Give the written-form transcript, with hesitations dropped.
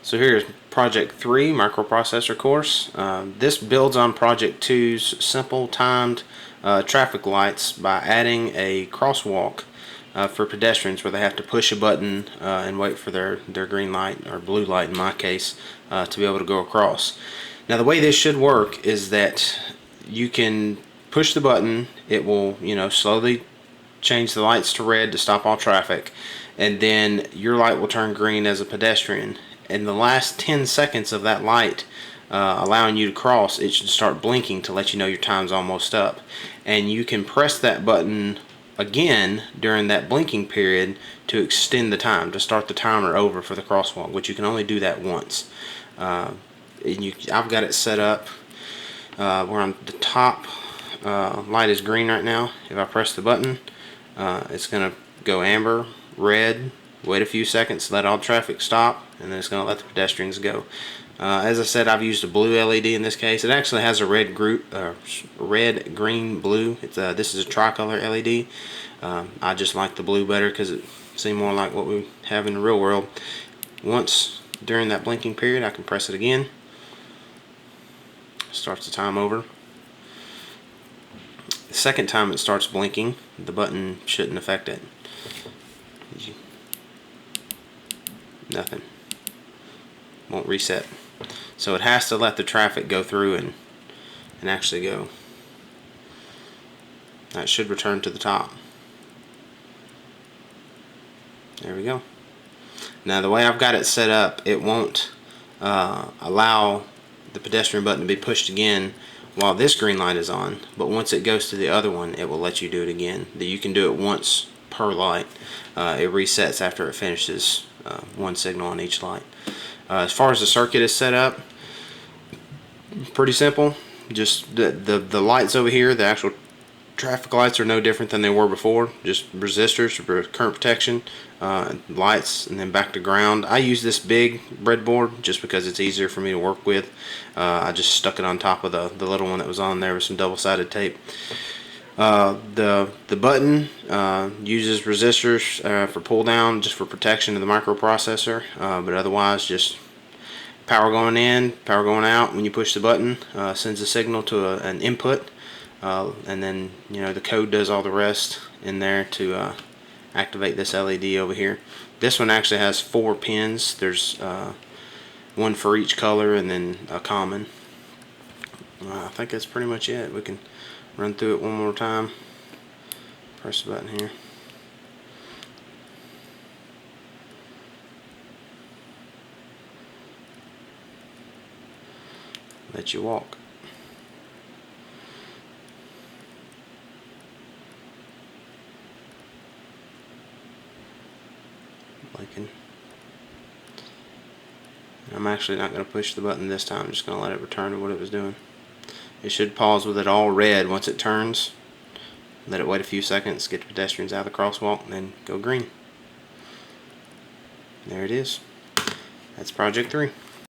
So here's Project 3 microprocessor course. This builds on Project 2's simple timed traffic lights by adding a crosswalk for pedestrians where they have to push a button and wait for their green light, or blue light in my case, to be able to go across. Now the way this should work is that you can push the button, it will slowly change the lights to red to stop all traffic, and then your light will turn green as a pedestrian. In the last 10 seconds of that light allowing you to cross, it should start blinking to let you know your time's almost up. And you can press that button again during that blinking period to extend the time, to start the timer over for the crosswalk, which you can only do that once. I've got it set up where on the top light is green right now. If I press the button, it's going to go amber, red, wait a few seconds, let all traffic stop, and then it's going to let the pedestrians go. As I said, I've used a blue LED in this case. It actually has a red, green, blue. This is a tricolor LED. I just like the blue better because it seems more like what we have in the real world. Once during that blinking period, I can press it again. Starts the time over. The second time it starts blinking, the button shouldn't affect it. Nothing. Won't reset. So it has to let the traffic go through and actually go. That should return to the top. There we go. Now the way I've got it set up, it won't allow the pedestrian button to be pushed again while this green light is on, but once it goes to the other one, it will let you do it again. You can do it once per light. It resets after it finishes one signal on each light. As far as the circuit is set up, pretty simple. Just the lights over here, the actual traffic lights, are no different than they were before. Just resistors for current protection, lights, and then back to ground. I use this big breadboard just because it's easier for me to work with. I just stuck it on top of the little one that was on there with some double-sided tape. The button uses resistors for pull down, just for protection of the microprocessor, but otherwise just power going in, power going out. When you push the button, sends a signal to an input, and then the code does all the rest in there to activate this LED over here. This one actually has 4 pins. There's one for each color and then a common. I think that's pretty much it. We can run through it one more time. Press the button here. Let you walk. Blinking. I'm actually not going to push the button this time. I'm just going to let it return to what it was doing. It should pause with it all red once it turns. Let it wait a few seconds, get the pedestrians out of the crosswalk, and then go green. There it is. That's Project 3.